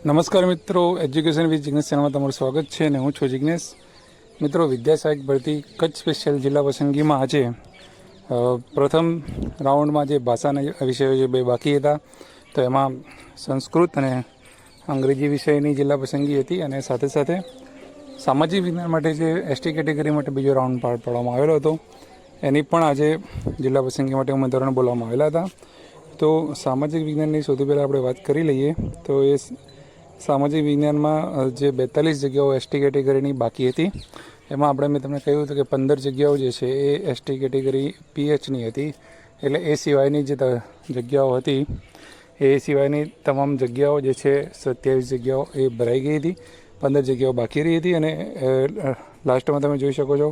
નમસ્કાર મિત્રો, education with Jignesh ચેનલમાં તમારું સ્વાગત છે અને હું છું જિગ્નેશ. મિત્રો, વિદ્યા સહાયક ભરતી કચ્છ સ્પેશિયલ જિલ્લા પસંદગીમાં આજે પ્રથમ રાઉન્ડમાં જે ભાષાના વિષયો જે બે બાકી હતા તો એમાં સંસ્કૃત અને અંગ્રેજી વિષયની જિલ્લા પસંદગી હતી અને સાથે સાથે સામાજિક વિજ્ઞાન માટે જે એસટી કેટેગરી માટે બીજો રાઉન્ડ પાર પાડવામાં આવેલો હતો એની પણ આજે જિલ્લા પસંદગી માટે ઉમેદવારોને બોલાવવામાં આવેલા હતા. તો સામાજિક વિજ્ઞાનની સૌથી પહેલાં આપણે વાત કરી લઈએ તો એ સામાજિક વિજ્ઞાનમાં જે 42 જગ્યાઓ એસટી કેટેગરીની બાકી હતી એમાં મેં તમને કહ્યું હતું કે 15 જગ્યાઓ જે છે એ એસટી કેટેગરી પીએચની હતી. એટલે એ સિવાયની જે જગ્યાઓ હતી એ સિવાયની તમામ જગ્યાઓ જે છે 27 જગ્યાઓ એ ભરાઈ ગઈ હતી. 15 જગ્યાઓ બાકી રહી હતી અને લાસ્ટમાં તમે જોઈ શકો છો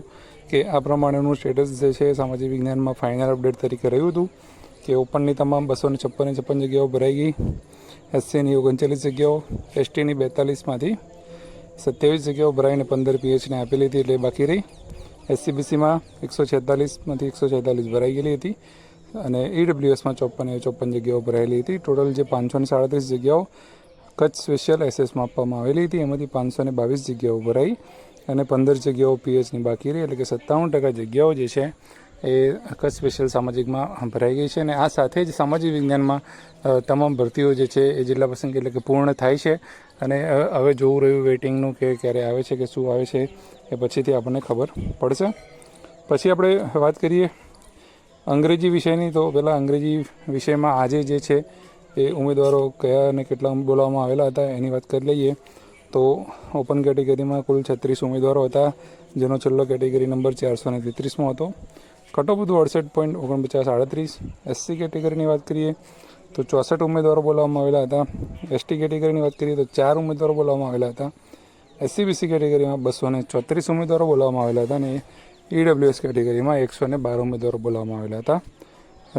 કે આ પ્રમાણેનું સ્ટેટસ જે છે સામાજિક વિજ્ઞાનમાં ફાઇનલ અપડેટ તરીકે રહ્યું હતું કે ઓપનની તમામ 256 જગ્યાઓ ભરાઈ ગઈ, એસસીની 39 જગ્યાઓ, એસટીની 42માંથી 27 જગ્યાઓ ભરાઈને 15 પીએચને આપેલી હતી એટલે બાકી રહી. એસસીબીસીમાં 146માંથી 146 ભરાઈ ગયેલી હતી અને ઈડબ્લ્યુએસમાં 54 જગ્યાઓ ભરાયેલી હતી. ટોટલ જે 537 જગ્યાઓ કચ્છ સ્પેશિયલ એસએસમાં આપવામાં આવેલી હતી એમાંથી 522 જગ્યાઓ ભરાઈ અને 15 જગ્યાઓ પીએચની બાકી રહી. એટલે કે 57% જગ્યાઓ જે છે એ કચ્છ સ્પેશિયલ સામાજિકમાં ભરાઈ ગઈ છે અને આ સાથે જ સામાજિક વિજ્ઞાનમાં તમામ ભરતીઓ જે છે એ જિલ્લા પસંદગી એટલે કે પૂર્ણ થાય છે અને હવે જોવું રહ્યું વેઇટિંગનું કે ક્યારે આવે છે કે શું આવે છે એ પછીથી આપણને ખબર પડશે. પછી આપણે વાત કરીએ અંગ્રેજી વિષયની. તો પહેલાં અંગ્રેજી વિષયમાં આજે જે છે એ ઉમેદવારો કયા અને કેટલા બોલાવવામાં આવેલા હતા એની વાત કરી લઈએ. તો ઓપન કેટેગરીમાં કુલ 36 ઉમેદવારો હતા જેનો છેલ્લો કેટેગરી નંબર 433માં હતો. કટઓફ હતું 68.4938. એસસી કેટેગરીની વાત કરીએ તો 64 ઉમેદવારો બોલાવવામાં આવેલા હતા. એસટી કેટેગરીની વાત કરીએ તો 4 ઉમેદવારો બોલાવવામાં આવેલા હતા. એસસીબીસી કેટેગરીમાં 234 ઉમેદવારો બોલાવવામાં આવેલા હતા અને ઈડબ્લ્યુએસ કેટેગરીમાં 112 ઉમેદવારો બોલાવવામાં આવેલા હતા.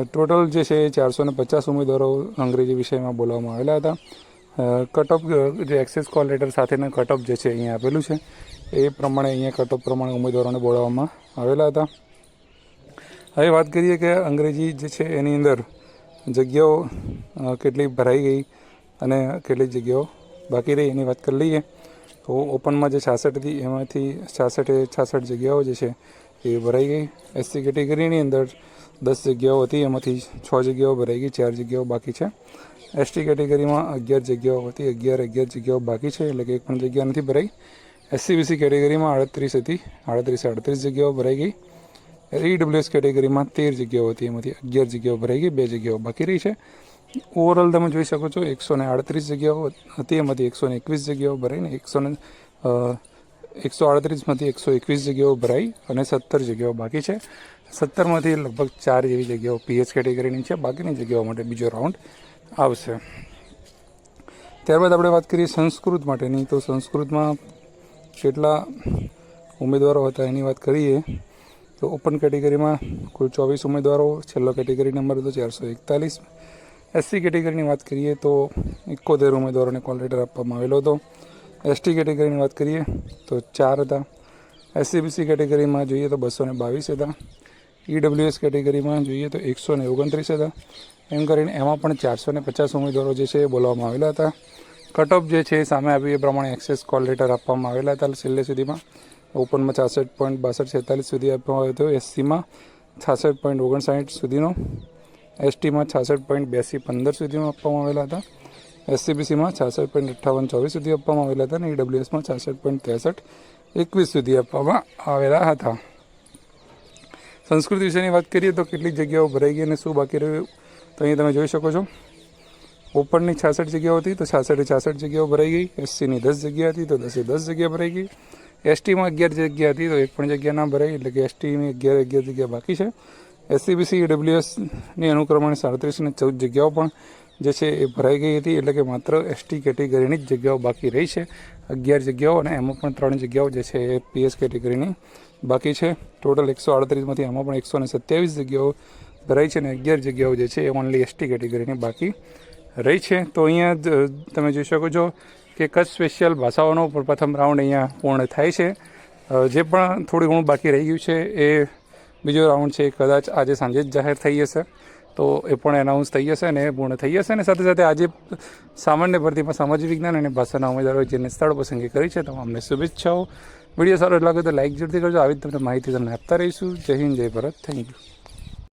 ટોટલ જે છે 450 ઉમેદવારો અંગ્રેજી વિષયમાં બોલાવવામાં આવેલા હતા. કટઓફ જે એક્સેસ કોલ લેટર સાથેના કટઓફ જે છે અહીંયા આપેલું છે એ પ્રમાણે અહીંયા કટઓફ પ્રમાણે ઉમેદવારોને બોલાવવામાં આવેલા હતા. હવે વાત કરીએ કે અંગ્રેજી જે છે એની અંદર જગ્યાઓ કેટલી ભરાઈ ગઈ અને કેટલી જગ્યાઓ બાકી રહી એની વાત કરી લઈએ. તો ઓપનમાં જે 66 હતી એમાંથી 66 જગ્યાઓ જે છે એ ભરાઈ ગઈ. એસસી કેટેગરીની અંદર 10 જગ્યાઓ હતી એમાંથી 6 જગ્યાઓ ભરાઈ ગઈ, 4 જગ્યાઓ બાકી છે. એસટી કેટેગરીમાં 11 જગ્યાઓ હતી, 11 જગ્યાઓ બાકી છે એટલે કે એક પણ જગ્યા નથી ભરાઈ. એસસીબીસી કેટેગરીમાં 38 હતી, 38 જગ્યાઓ ભરાઈ ગઈ. ઈડબ્લ્યુએસ કેટેગરીમાં 13 જગ્યાઓ હતી એમાંથી 11 જગ્યાઓ ભરાઈ ગઈ, 2 જગ્યાઓ બાકી રહી છે. ઓવરઓલ તમે જોઈ શકો છો 138 જગ્યાઓ હતી એમાંથી 121 જગ્યાઓ ભરાઈને 138માંથી 121 જગ્યાઓ ભરાઈ અને 17 જગ્યાઓ બાકી છે. 17માંથી લગભગ 4 જેવી જગ્યાઓ પીએચ કેટેગરીની છે. બાકીની જગ્યાઓ માટે બીજો રાઉન્ડ આવશે. ત્યારબાદ આપણે વાત કરીએ સંસ્કૃત માટેની. તો સંસ્કૃતમાં કેટલા ઉમેદવારો હતા એની વાત કરીએ તો ઓપન કેટેગરીમાં કુલ 24 ઉમેદવારો, છેલ્લો કેટેગરી નંબર હતો 441. એસસી કેટેગરીની વાત કરીએ તો 71 ઉમેદવારોને કોલ લેટર આપવામાં આવેલો હતો. એસટી કેટેગરીની વાત કરીએ તો 4 હતા. એસસીબીસી કેટેગરીમાં જોઈએ તો 222 હતા. ઈડબ્લ્યુએસ કેટેગરીમાં જોઈએ તો 129 હતા. એમ કરીને એમાં પણ 450 ઉમેદવારો જે છે એ બોલાવવામાં આવેલા હતા. કટઓફ જે છે સામે આવ્યું એ પ્રમાણે એક્સેસ કોલ લેટર આપવામાં આવેલા હતા છેલ્લે સુધીમાં. ઓપનમાં 66.6246 સુધી આપવામાં આવ્યો હતો, એસસીમાં 66.59 સુધીનો, એસટીમાં 66.8215 સુધીમાં આપવામાં આવેલા હતા, એસસીબીસીમાં 66.5824 સુધી આપવામાં આવેલા હતા અને ઈડબ્લ્યુએસમાં 66.6321 સુધી આપવામાં આવેલા હતા. સંસ્કૃત વિષયની વાત કરીએ તો કેટલીક જગ્યાઓ ભરાઈ ગઈ અને શું બાકી રહ્યું તો અહીં તમે જોઈ શકો છો. ઓપનની 66 જગ્યાઓ હતી તો 66 જગ્યાઓ ભરાઈ ગઈ. એસસીની 10 જગ્યા હતી તો 10 જગ્યા ભરાઈ ગઈ. એસટીમાં 11 જગ્યા હતી તો એક પણ જગ્યા ના ભરાઈ એટલે કે એસટીની 11 જગ્યા બાકી છે. એસસીબીસી ઈડબ્લ્યુએસની અનુક્રમણે 37 અને 14 જગ્યાઓ પણ જે છે એ ભરાઈ ગઈ હતી એટલે કે માત્ર એસટી કેટેગરીની જ જગ્યાઓ બાકી રહી છે, 11 જગ્યાઓ, અને એમાં પણ 3 જગ્યાઓ જે છે એ પીએસ કેટેગરીની બાકી છે. ટોટલ 138માંથી એમાં પણ 127 જગ્યાઓ ભરાઈ છે અને 11 જગ્યાઓ જે છે એ ઓનલી એસટી કેટેગરીની બાકી રહી છે. તો અહીંયા તમે જોઈ શકો છો કે કચ્છ સ્પેશિયલ ભાષાઓનો પ્રથમ રાઉન્ડ અહીંયા પૂર્ણ થાય છે. જે પણ થોડું ઘણું બાકી રહી ગયું છે એ બીજો રાઉન્ડ છે કદાચ આજે સાંજે જ જાહેર થઈ જશે. તો એ પણ એનાઉન્સ થઈ જશે અને એ પૂર્ણ થઈ જશે. અને સાથે સાથે આજે સામાન્ય ભરતીમાં સામાજિક વિજ્ઞાન અને ભાષાના ઉમેદવારોએ જેને સ્થળ પસંદગી કરી છે તમામને શુભેચ્છાઓ. વિડીયો સારો લાગે તો લાઇક જરૂરથી કરજો. આવી જ તમને માહિતી તમને આપતા રહીશું. જય હિન્દ, જય ભારત. Thank you.